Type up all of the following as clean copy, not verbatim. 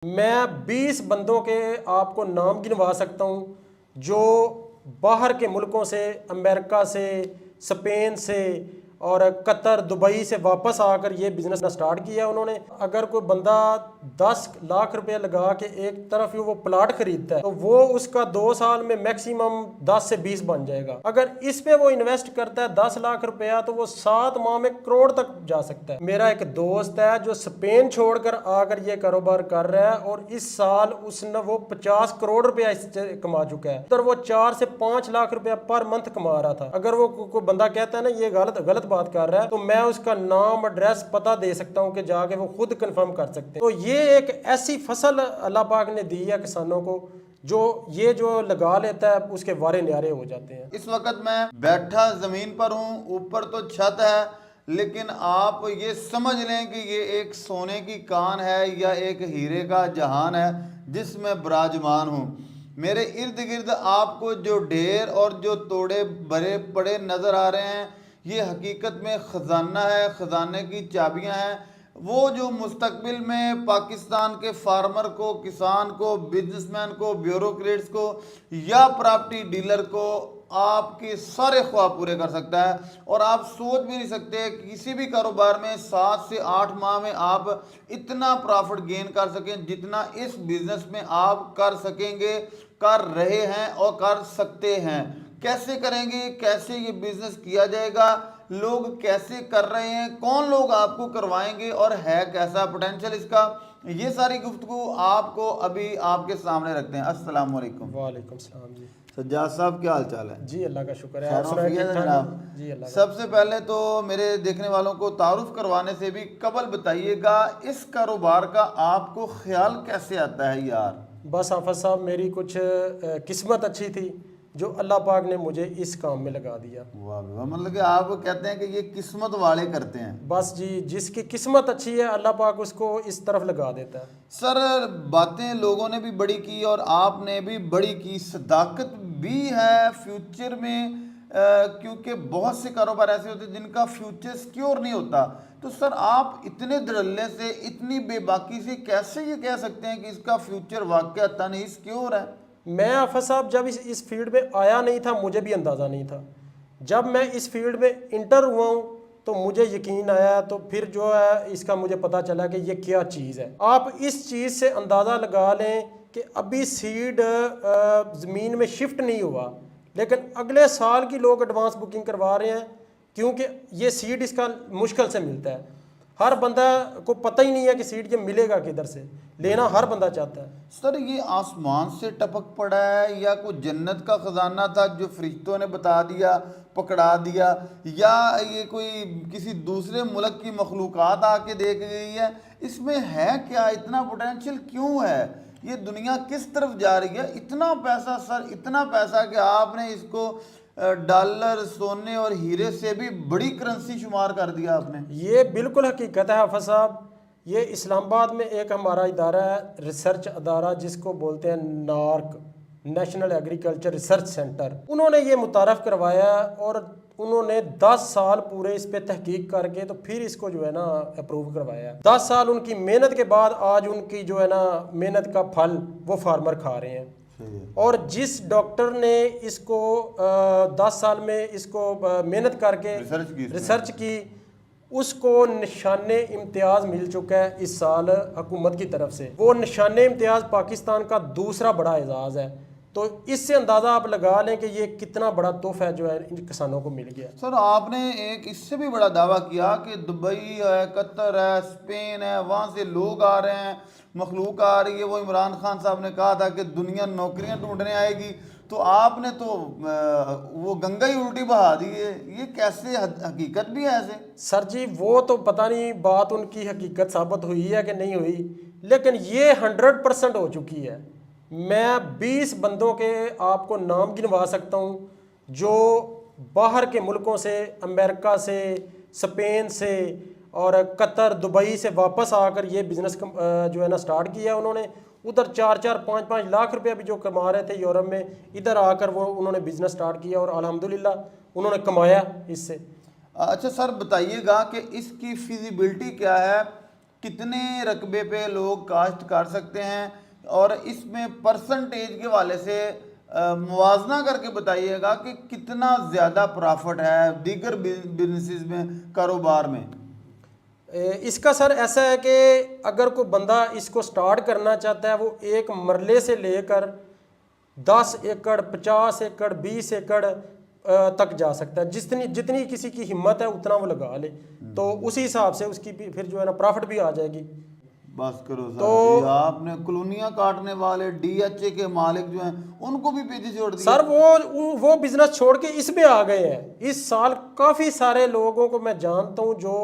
मैं 20 बंदों के आपको नाम गिनवा सकता हूँ जो बाहर के मुल्कों से, अमेरिका से, स्पेन से और कतर, दुबई से वापस आकर ये बिज़नेस स्टार्ट किया उन्होंने। अगर कोई बंदा 10 लाख रुपए लगा के एक तरफ ही वो प्लाट खरीदता है तो वो उसका 2 साल में मैक्सिमम 10 से 20 बन जाएगा। अगर इस पे वो इन्वेस्ट करता है 10 लाख रुपया तो वो 7 माह में करोड़ तक जा सकता है। मेरा एक दोस्त है जो स्पेन छोड़कर आकर ये कारोबार कर रहा है और इस साल उसने वो 50 करोड़ रुपया इससे कमा चुका है। तो वो 4 से 5 लाख रुपया पर मंथ कमा रहा था। अगर वो कोई बंदा कहता है ना ये गलत बात कर रहा है तो मैं उसका नाम, एड्रेस, पता दे सकता हूं कि जाके वो खुद कंफर्म कर सकते हैं। तो ये एक ऐसी फसल अल्लाह पाक ने दी है किसानों को जो लगा लेता है उसके वारे न्यारे हो जाते हैं। इस वक्त मैं बैठा जमीन पर हूँ, ऊपर तो छत है लेकिन आप ये समझ लें कि ये एक सोने की कान है या एक हीरे का जहान है जिसमें विराजमान हूँ। मेरे इर्द गिर्द आपको जो ढेर और जो तोड़े भरे पड़े नज़र आ रहे हैं ये हकीकत में ख़जाना है, ख़जाने की चाबियां हैं। वो जो मुस्तकबिल में पाकिस्तान के फार्मर को, किसान को, बिजनेसमैन को, ब्यूरोक्रेट्स को या प्रॉपर्टी डीलर को आपके सारे ख्वाब पूरे कर सकता है। और आप सोच भी नहीं सकते किसी भी कारोबार में 7 से 8 माह में आप इतना प्रॉफिट गेन कर सकें जितना इस बिजनेस में आप कर सकेंगे, कर रहे हैं और कर सकते हैं। कैसे करेंगे, कैसे ये बिजनेस किया जाएगा, लोग कैसे कर रहे हैं, कौन लोग आपको करवाएंगे और है कैसा पोटेंशियल इसका, ये सारी गुफ्तगू आपको अभी आपके सामने रखते हैं। अस्सलाम वालेकुम। वालेकुम सलाम जी। सज्जाद साहब क्या हाल चाल है? जी अल्लाह का शुक्र है। खैर आफियत है जनाब। जी अल्लाह का। सबसे पहले तो मेरे देखने वालों को तारुफ करवाने से भी कबल बताइएगा इस कारोबार का आपको ख्याल कैसे आता है यार? बस आफत साहब मेरी कुछ किस्मत अच्छी थी जो अल्लाह पाक ने मुझे इस काम में लगा दिया। वाह वाह, मतलब कि आप कहते हैं कि ये किस्मत वाले करते हैं। बस जी, जिसकी किस्मत अच्छी है अल्लाह पाक उसको इस तरफ लगा देता है। सर बातें लोगों ने भी बड़ी की और आपने भी बड़ी की, सदाकत भी है फ्यूचर में क्योंकि बहुत से कारोबार ऐसे होते हैं जिनका फ्यूचर सिक्योर नहीं होता। तो सर आप इतने धड़ल्ले से, इतनी बेबाकी से कैसे ये कह सकते हैं कि इसका फ्यूचर वाकई ही सिक्योर है? मैं आफत साहब जब इस फील्ड में आया नहीं था मुझे भी अंदाज़ा नहीं था। जब मैं इस फील्ड में इंटर हुआ हूँ तो मुझे यकीन आया, तो फिर जो है इसका मुझे पता चला कि ये क्या चीज़ है। आप इस चीज़ से अंदाज़ा लगा लें कि अभी सीड ज़मीन में शिफ्ट नहीं हुआ लेकिन अगले साल की लोग एडवांस बुकिंग करवा रहे हैं क्योंकि ये सीड इसका मुश्किल से मिलता है। हर बंदा को पता ही नहीं है कि सीड ये मिलेगा किधर से, लेना हर बंदा चाहता है। सर ये आसमान से टपक पड़ा है या कोई जन्नत का खजाना था जो फरिश्तों ने बता दिया, पकड़ा दिया, या ये कोई किसी दूसरे मुल्क की मखलूक़ात आके देख गई है? इसमें है क्या, इतना पोटेंशियल क्यों है, ये दुनिया किस तरफ जा रही है? इतना पैसा सर, इतना पैसा कि आपने इसको डॉलर, सोने और हीरे से भी बड़ी करेंसी शुमार कर दिया आपने। ये बिल्कुल हकीकत है हाफिज़ साहब। ये इस्लामाबाद में एक हमारा इदारा है, रिसर्च अदारा, जिसको बोलते हैं नार्क, नेशनल एग्रीकल्चर रिसर्च सेंटर। उन्होंने ये मुतारफ़ करवाया और उन्होंने 10 साल पूरे इस पे तहकीक करके तो फिर इसको जो है ना अप्रूव करवाया। 10 साल उनकी मेहनत के बाद आज उनकी जो है ना मेहनत का फल वो फार्मर खा रहे हैं। और जिस डॉक्टर ने इसको 10 साल में इसको मेहनत करके रिसर्च की उसको निशाने इम्तियाज़ मिल चुका है इस साल हुकूमत की तरफ से। वो निशाने इम्तियाज़ पाकिस्तान का दूसरा बड़ा एजाज़ है। तो इससे अंदाज़ा आप लगा लें कि ये कितना बड़ा तोहफा है जो है इन किसानों को मिल गया। सर आपने एक इससे भी बड़ा दावा किया कि दुबई है, कतर है, स्पेन है, वहाँ से लोग आ रहे हैं, मखलूक आ रही है। वो इमरान खान साहब ने कहा था कि दुनिया नौकरियां ढूंढने आएगी, तो आपने तो वो गंगा ही उल्टी बहा दी है। ये कैसे, हकीकत भी है ऐसे? सर जी वो तो पता नहीं बात उनकी हकीकत साबित हुई है कि नहीं हुई, लेकिन ये 100% हो चुकी है। मैं 20 बंदों के आपको नाम गिनवा सकता हूँ जो बाहर के मुल्कों से, अमेरिका से, स्पेन से और कतर, दुबई से वापस आकर ये बिज़नेस जो है ना स्टार्ट किया उन्होंने। उधर 4-4, 5-5 लाख रुपया भी जो कमा रहे थे यूरोप में, इधर आकर वो उन्होंने बिज़नेस स्टार्ट किया और अल्हम्दुलिल्लाह उन्होंने कमाया इससे। अच्छा सर बताइएगा कि इसकी फिजिबिलिटी क्या है कितने रकबे पे लोग काश्त कर सकते हैं, और इसमें परसेंटेज के वाले से मुवाजना करके बताइएगा कि कितना ज़्यादा प्रॉफिट है दीगर बिजनेसेस में, कारोबार में। इसका सर ऐसा है कि अगर कोई बंदा इसको स्टार्ट करना चाहता है, वो एक मरले से लेकर 10 एकड़ 50 एकड़ 20 एकड़ तक जा सकता है। जितनी जितनी किसी की हिम्मत है उतना वो लगा ले, तो उसी हिसाब से उसकी फिर जो है ना प्रॉफिट भी आ जाएगी। बस करो सर, आपने कॉलोनियां काटने वाले डीएचए के मालिक जो हैं उनको भी पीछे छोड़ दिया। सर वो बिजनेस छोड़ के इसमें आ गए हैं। इस साल काफ़ी सारे लोगों को मैं जानता हूँ जो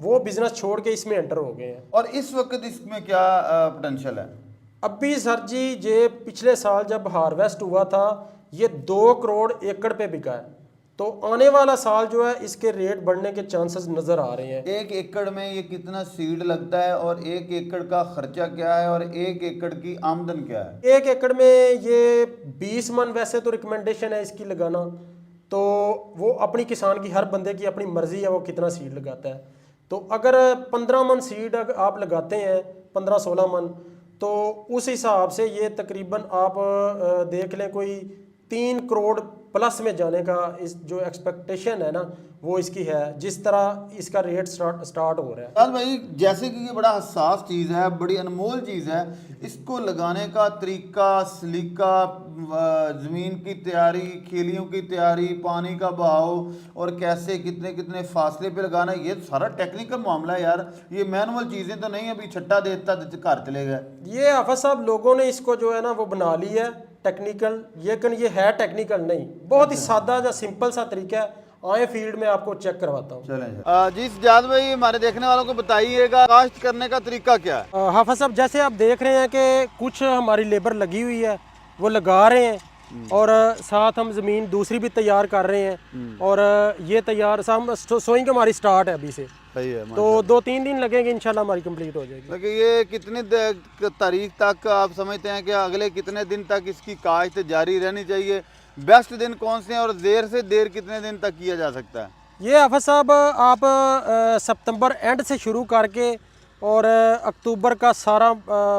वो बिजनेस छोड़ के इसमें एंटर हो गए हैं। और इस वक्त इसमें क्या पोटेंशियल है? अभी सर जी ये पिछले साल जब हार्वेस्ट हुआ था ये 2 करोड़ एकड़ पे बिका है, तो आने वाला साल जो है इसके रेट बढ़ने के चांसेस नज़र आ रहे हैं। 1 एकड़ में ये कितना सीड लगता है, और 1 एकड़ का खर्चा क्या है, और 1 एकड़ की आमदन क्या है? 1 एकड़ में ये 20 मन वैसे तो रिकमेंडेशन है इसकी लगाना, तो वो अपनी किसान की, हर बंदे की अपनी मर्जी है वो कितना सीड लगाता है। तो अगर 15 मन सीड आप लगाते हैं, 15-16 मन, तो उस हिसाब से ये तकरीबन आप देख लें कोई 3 करोड़ प्लस में जाने का इस जो एक्सपेक्टेशन है ना वो इसकी है, जिस तरह इसका रेट स्टार्ट हो रहा है। यार भाई, जैसे कि ये बड़ा हसास चीज़ है, बड़ी अनमोल चीज़ है, इसको लगाने का तरीका, सलीका, ज़मीन की तैयारी, खेलियों की तैयारी, पानी का बहाव, और कैसे कितने कितने फासले पे लगाना, ये सारा टेक्निकल मामला है यार। ये मैनुअल चीज़ें तो नहीं अभी छट्टा देता घर चले गए। ये हाफिज साहब लोगों ने इसको जो है ना वो बना ली है टेक्निकल, लेकिन ये है टेक्निकल नहीं, बहुत ही सादा या सिंपल सा तरीका है। आए फील्ड में आपको चेक करवाता हूँ। चलें जी सजाद भाई, हमारे देखने वालों को बताइएगा काश्त करने का तरीका क्या है? हाफिज साहब जैसे आप देख रहे हैं कि कुछ हमारी लेबर लगी हुई है, वो लगा रहे हैं, और साथ हम ज़मीन दूसरी भी तैयार कर रहे हैं, और ये तैयार सोइंग हमारी स्टार्ट है अभी से। सही है, तो 2-3 दिन लगेंगे, इंशाल्लाह हमारी कंप्लीट हो जाएगी। लेकिन ये कितनी तारीख तक आप समझते हैं कि अगले कितने दिन तक इसकी काश्त जारी रहनी चाहिए? बेस्ट दिन कौन से हैं, और देर से देर कितने दिन तक किया जा सकता है? ये हाफिज साहब आप सितंबर एंड से शुरू करके और अक्टूबर का सारा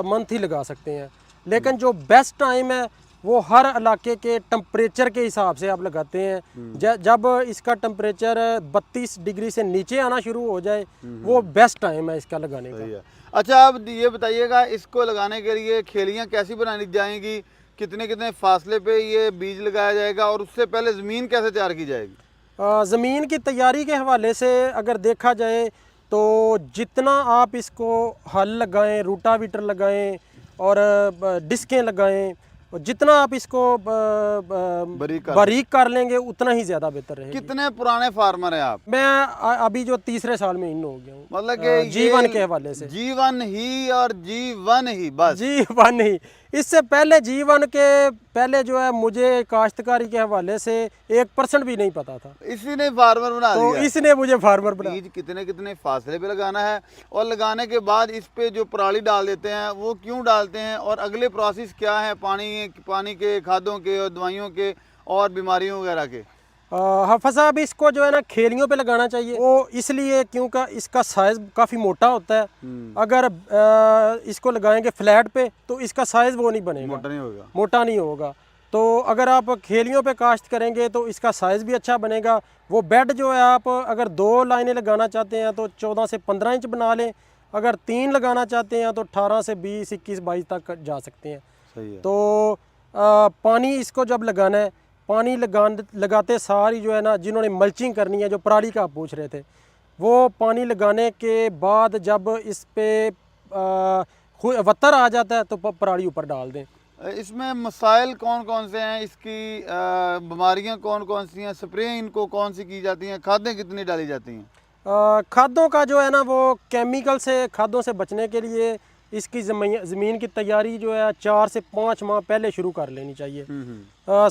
मंथ ही लगा सकते हैं, लेकिन जो बेस्ट टाइम है वो हर इलाके के टेम्परेचर के हिसाब से आप लगाते हैं। जब इसका टेम्परेचर 32 डिग्री से नीचे आना शुरू हो जाए वो बेस्ट टाइम है इसका लगाने का। अच्छा, आप ये बताइएगा इसको लगाने के लिए खेलियाँ कैसी बनानी जाएंगी, कितने कितने फासले पे ये बीज लगाया जाएगा, और उससे पहले ज़मीन कैसे तैयार की जाएगी? ज़मीन की तैयारी के हवाले से अगर देखा जाए तो जितना आप इसको हल लगाएं, रूटावीटर लगाएं और डिस्कें लगाएं, और जितना आप इसको बारीक कर लेंगे उतना ही ज़्यादा बेहतर रहेगा। कितने पुराने फार्मर हैं आप? मैं अभी जो तीसरे साल में इन हो गया हूँ, मतलब कि जीवन के हवाले से। जीवन ही और जीवन ही, बस जीवन ही। इससे पहले जीवन के पहले जो है मुझे काश्तकारी के हवाले से 1% भी नहीं पता था, इसी ने फार्मर बना दिया। तो इसने मुझे फार्मर बना। बीज कितने कितने फासले पे लगाना है, और लगाने के बाद इस पे जो पराली डाल देते हैं वो क्यों डालते हैं, और अगले प्रोसेस क्या है पानी के, खादों के, और दवाइयों के, और बीमारियों वगैरह के? हाफिज साहब इसको जो है ना खेलियों पे लगाना चाहिए, वो इसलिए क्योंकि इसका साइज काफ़ी मोटा होता है। अगर इसको लगाएंगे फ्लैट पे तो इसका साइज वो नहीं बनेगा, मोटा नहीं होगा। तो अगर आप खेलियों पे काश्त करेंगे तो इसका साइज़ भी अच्छा बनेगा। वो बेड जो है आप अगर 2 लाइनें लगाना चाहते हैं तो 14 से 15 इंच बना लें, अगर 3 लगाना चाहते हैं तो 18 से 20, 21, 22 तक जा सकते हैं। सही है। तो पानी इसको जब लगाना है, पानी लगाते सारी जो है ना, जिन्होंने मल्चिंग करनी है, जो पराली का आप पूछ रहे थे, वो पानी लगाने के बाद जब इस पे वत्तर आ जाता है तो पराली ऊपर डाल दें। इसमें मसाइल कौन कौन से हैं, इसकी बीमारियां कौन कौन सी हैं, स्प्रे इनको कौन सी की जाती हैं, खादें कितनी डाली जाती हैं? खादों का जो है ना वो केमिकल से, खादों से बचने के लिए इसकी ज़मीन की तैयारी जो है 4 से 5 माह पहले शुरू कर लेनी चाहिए।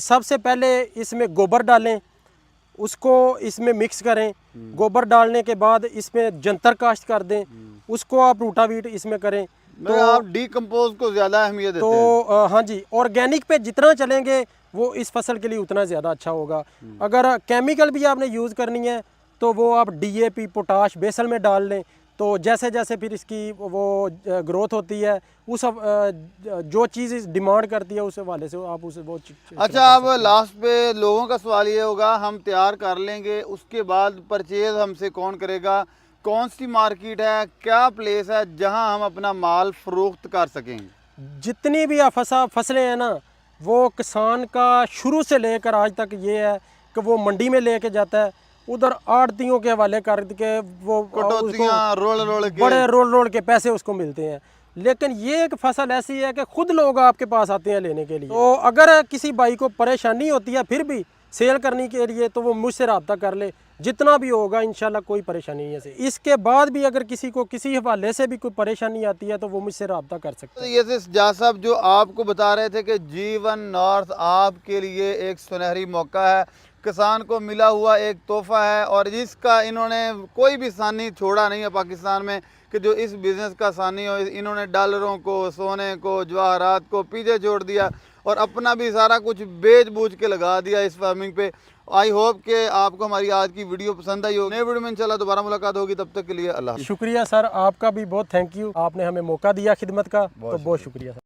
सबसे पहले इसमें गोबर डालें, उसको इसमें मिक्स करें। गोबर डालने के बाद इसमें जंतर काश्त कर दें, उसको आप रूटावीट इसमें करें। तो आप डीकम्पोज को ज़्यादा अहमियत देते हैं? तो हाँ जी, ऑर्गेनिक पे जितना चलेंगे वो इस फसल के लिए उतना ज़्यादा अच्छा होगा। अगर केमिकल भी आपने यूज़ करनी है तो वो आप DAP, पोटाश बेसल में डाल लें, तो तो जैसे जैसे फिर इसकी वो ग्रोथ होती है, उस जो चीज़ डिमांड करती है उस हवाले से आप उसे वो अच्छा, अब लास्ट पे लोगों का सवाल ये होगा, हम तैयार कर लेंगे, उसके बाद परचेज हमसे कौन करेगा? कौन सी मार्केट है, क्या प्लेस है जहां हम अपना माल फरोख्त कर सकेंगे? जितनी भी फसलें हैं ना, वो किसान का शुरू से लेकर आज तक ये है कि वो मंडी में लेके जाता है, उधर आड़तियों के हवाले करके वो कटौतियां रोल के बड़े रोल के पैसे उसको मिलते हैं। लेकिन ये एक फसल ऐसी है कि खुद लोग आपके पास आते हैं लेने के लिए। तो अगर किसी भाई को परेशानी होती है फिर भी सेल करने के लिए, तो वो मुझसे रब्ता कर ले, जितना भी होगा इंशाल्लाह कोई परेशानी नहीं है। इसके बाद भी अगर किसी को किसी हवाले से भी कोई परेशानी आती है तो वो मुझसे रब्ता कर सकते हैं। ये से सजाद साहब जो आपको बता रहे थे कि G1 नॉर्थ आपके लिए एक सुनहरी मौका है, किसान को मिला हुआ एक तोहफा है, और जिसका इन्होंने कोई भी सानी छोड़ा नहीं है पाकिस्तान में कि जो इस बिज़नेस का सानी हो। इन्होंने डॉलरों को, सोने को, जवाहरात को पीछे छोड़ दिया और अपना भी सारा कुछ बेच बूझ के लगा दिया इस फार्मिंग पे। आई होप कि आपको हमारी आज की वीडियो पसंद आई होगी। नए वीडियो में इंशाल्लाह दोबारा मुलाकात होगी, तब तक के लिए अल्लाह। शुक्रिया सर, आपका भी बहुत थैंक यू, आपने हमें मौका दिया खिदमत का, तो बहुत शुक्रिया सर।